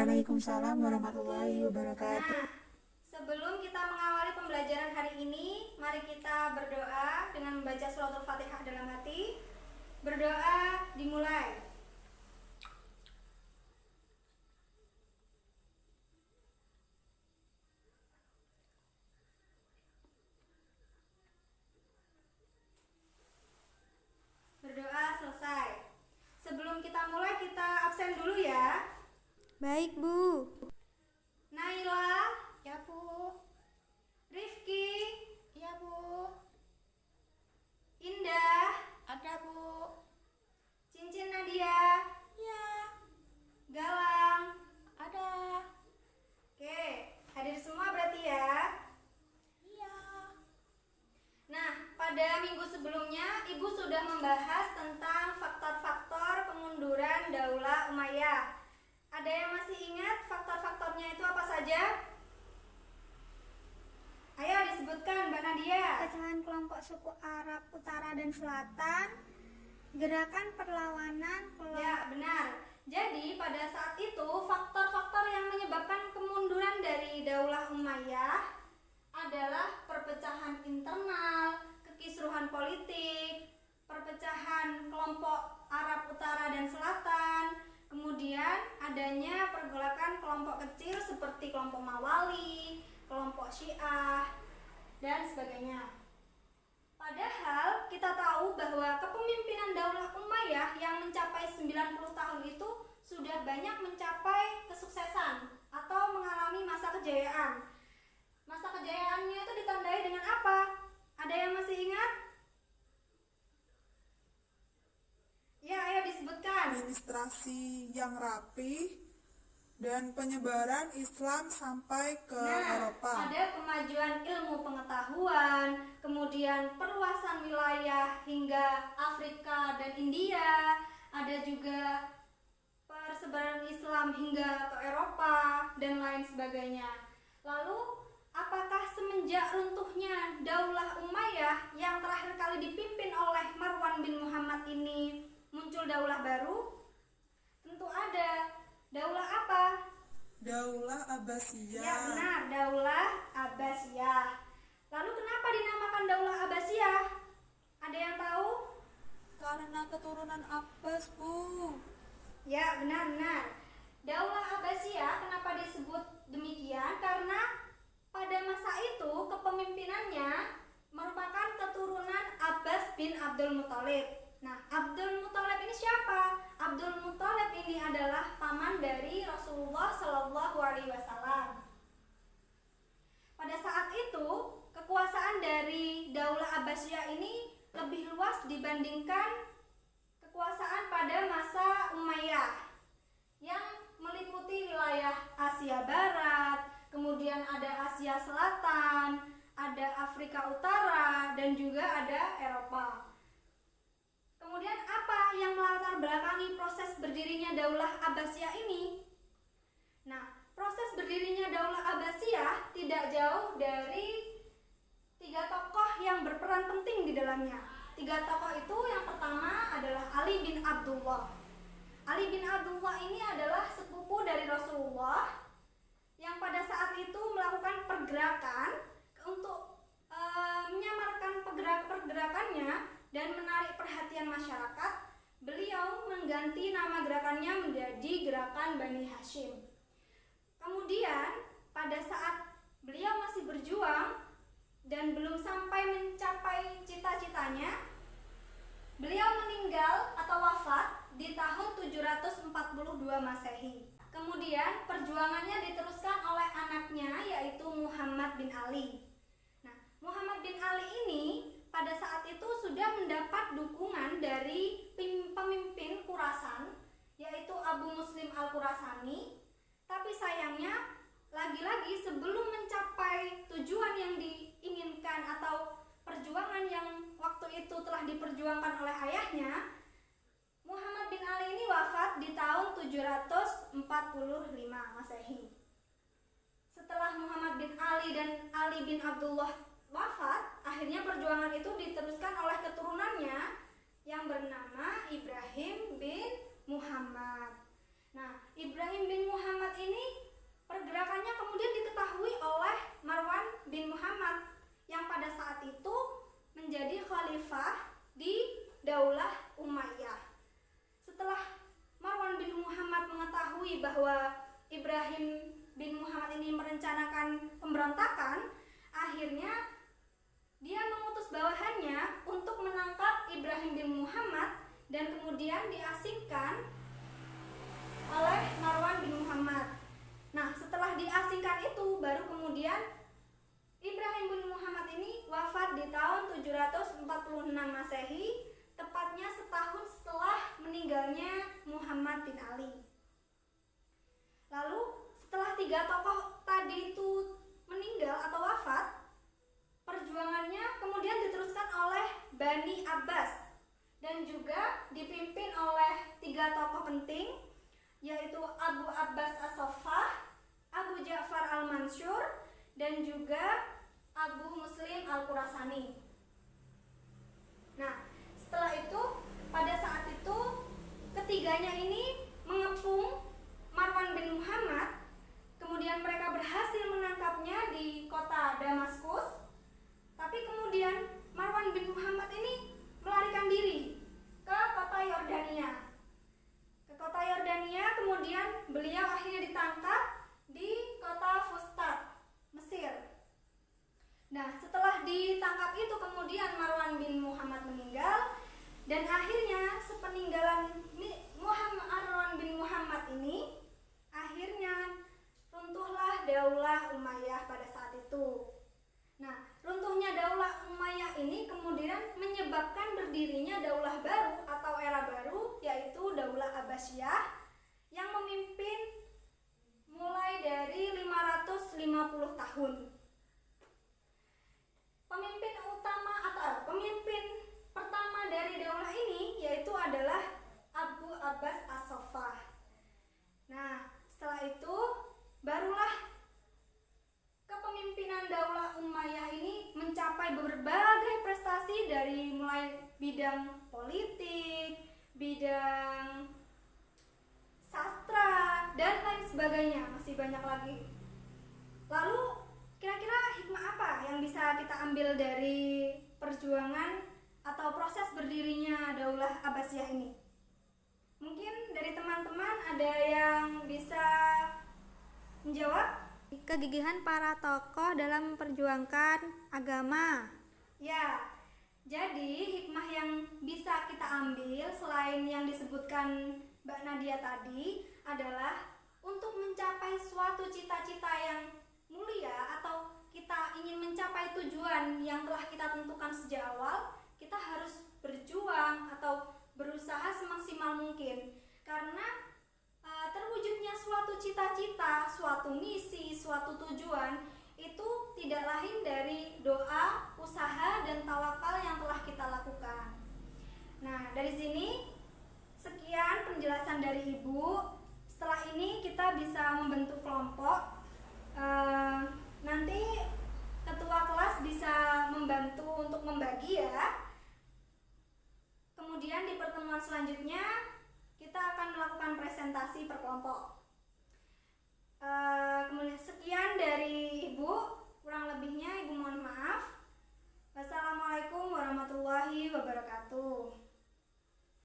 Waalaikumsalam warahmatullahi wabarakatuh. Nah, sebelum kita mengawali pembelajaran hari ini, mari kita berdoa dengan membaca suratul Fatihah dalam hati. Berdoa dimulai. Berdoa selesai. Sebelum kita mulai, kita absen dulu ya. Baik, Bu. Naila, Ya, Bu. Rifki, Iya, Bu. Indah, Ada, Bu. Cincin Nadia, Iya, Galang. ada. Oke, hadir semua berarti ya. Iya. Nah, pada minggu sebelumnya Ibu sudah membahas tentang faktor-faktor kemunduran Daulah Umayyah. Ada yang masih ingat faktor-faktornya itu apa saja? Ayo disebutkan, Mbak Nadia. Pecahan kelompok suku Arab Utara dan Selatan, gerakan perlawanan Ya, benar. Jadi pada saat itu faktor-faktor yang menyebabkan kemunduran dari Daulah Umayyah adalah perpecahan internal, kekisruhan politik, perpecahan kelompok Arab Utara dan Selatan, kemudian adanya pergolakan kelompok kecil seperti kelompok Mawali, kelompok Syiah, dan sebagainya. Padahal kita tahu bahwa kepemimpinan Daulah Umayyah yang mencapai 90 tahun itu sudah banyak mencapai kesuksesan atau mengalami masa kejayaan. Masa kejayaannya itu ditandai dengan apa? Ada yang masih ingat? Ya, ayo disebutkan. Administrasi yang rapi dan penyebaran Islam sampai ke Nah, Eropa. ada kemajuan ilmu pengetahuan, kemudian perluasan wilayah hingga Afrika dan India, ada juga persebaran Islam hingga ke Eropa dan lain sebagainya. Lalu, apakah semenjak runtuhnya Daulah Umayyah yang terakhir kali dipimpin oleh Marwan bin Muhammad ini muncul daulah baru? Tentu ada. Daulah apa? Daulah Abbasiyah. Ya benar, Daulah Abbasiyah. Lalu kenapa dinamakan Daulah Abbasiyah? Ada yang tahu? Karena keturunan Abbas, Bu. Ya benar. Daulah Abbasiyah kenapa disebut demikian? Karena pada masa itu kepemimpinannya merupakan keturunan Abbas bin Abdul Muthalib. Nah, Abdul Muthalib ini siapa? Abdul Muthalib ini adalah paman dari Rasulullah Shallallahu Alaihi Wasallam. Pada saat itu, kekuasaan dari Daulah Abbasiyah ini lebih luas dibandingkan kekuasaan pada masa Umayyah yang meliputi wilayah Asia Barat, kemudian ada Asia Selatan, ada Afrika Utara, dan juga ada Eropa. Kemudian apa yang melatar belakangi proses berdirinya Daulah Abbasiyah ini? Nah, proses berdirinya Daulah Abbasiyah tidak jauh dari 3 tokoh yang berperan penting di dalamnya. 3 tokoh itu yang pertama adalah Ali bin Abdullah. Ali bin Abdullah ini adalah sepupu dari Rasulullah yang pada saat itu melakukan pergerakan untuk menyamarkan pergerakannya dan menarik perhatian masyarakat. Beliau mengganti nama gerakannya menjadi Gerakan Bani Hashim. Kemudian pada saat beliau masih berjuang dan belum sampai mencapai cita-citanya, beliau meninggal atau wafat di tahun 742 Masehi. Kemudian perjuangannya diteruskan oleh anaknya yaitu Muhammad bin Ali. Nah, Muhammad bin Ali ini pada saat itu sudah mendapat dukungan dari pemimpin Khurasan yaitu Abu Muslim Al-Khurasani, tapi sayangnya lagi-lagi sebelum mencapai tujuan yang diinginkan atau perjuangan yang waktu itu telah diperjuangkan oleh ayahnya, Muhammad bin Ali ini wafat di tahun 745 Masehi. Setelah Muhammad bin Ali dan Ali bin Abdullah wafat, akhirnya perjuangan itu diteruskan oleh keturunannya yang bernama Ibrahim bin Muhammad. Nah, Ibrahim bin Muhammad ini pergerakannya kemudian diketahui oleh Marwan bin Muhammad yang pada saat itu menjadi khalifah di Daulah Umayyah. Setelah Marwan bin Muhammad mengetahui bahwa Ibrahim bin Muhammad ini merencanakan pemberontakan, akhirnya dia mengutus bawahannya untuk menangkap Ibrahim bin Muhammad dan kemudian diasingkan oleh Marwan bin Muhammad. Nah, setelah diasingkan itu baru kemudian Ibrahim bin Muhammad ini wafat di tahun 746 Masehi, tepatnya setahun setelah meninggalnya Muhammad bin Ali. Lalu setelah 3 tokoh tadi itu meninggal atau wafat, perjuangannya kemudian diteruskan oleh Bani Abbas dan juga dipimpin oleh 3 tokoh penting, yaitu Abu Abbas As-Saffah, Abu Ja'far Al-Mansur, dan juga Abu Muslim Al-Qurasani. Nah, setelah itu, pada saat itu ketiganya ini mengepung Marwan bin Muhammad, kemudian mereka berhasil menangkapnya di kota Damaskus. Tapi kemudian Marwan bin Muhammad ini melarikan diri ke kota Yordania. Kemudian beliau akhirnya ditangkap di kota Fustat, Mesir. Nah, setelah ditangkap itu kemudian Marwan bin Muhammad meninggal, dan akhirnya sepeninggalan Marwan bin Muhammad ini akhirnya runtuhlah Daulah Umayyah pada saat itu. Nah, runtuhnya Daulah Umayyah ini kemudian menyebabkan berdirinya daulah baru atau era baru, yaitu Daulah Abbasiyah yang memimpin mulai dari 550 tahun. Pemimpin pertama dari daulah ini yaitu adalah Abu Abbas As-Saffah. Nah, setelah itu barulah kepemimpinan Daulah Umayyah ini mencapai berbagai prestasi dari mulai bidang politik, bidang sastra, dan lain sebagainya, masih banyak lagi. Lalu kira-kira hikmah apa yang bisa kita ambil dari perjuangan atau proses berdirinya Daulah Abbasiyah ini? Mungkin dari teman-teman ada yang bisa menjawab? Kegigihan para tokoh dalam memperjuangkan agama. Ya, jadi hikmah yang bisa kita ambil selain yang disebutkan Mbak Nadia tadi adalah untuk mencapai suatu cita-cita yang mulia atau kita ingin mencapai tujuan yang telah kita tentukan sejak awal, kita harus berjuang atau berusaha semaksimal mungkin. Karena terwujudnya suatu cita-cita, suatu misi, suatu tujuan itu tidak lain dari doa, usaha, dan tawakal yang telah kita lakukan. Nah, dari sini sekian penjelasan dari Ibu. Setelah ini kita bisa membentuk kelompok. Nanti ketua kelas bisa membantu untuk membagi ya. Kemudian di pertemuan selanjutnya kita akan melakukan presentasi per kelompok. Kemudian sekian dari Ibu, kurang lebihnya Ibu mohon maaf. Wassalamualaikum warahmatullahi wabarakatuh.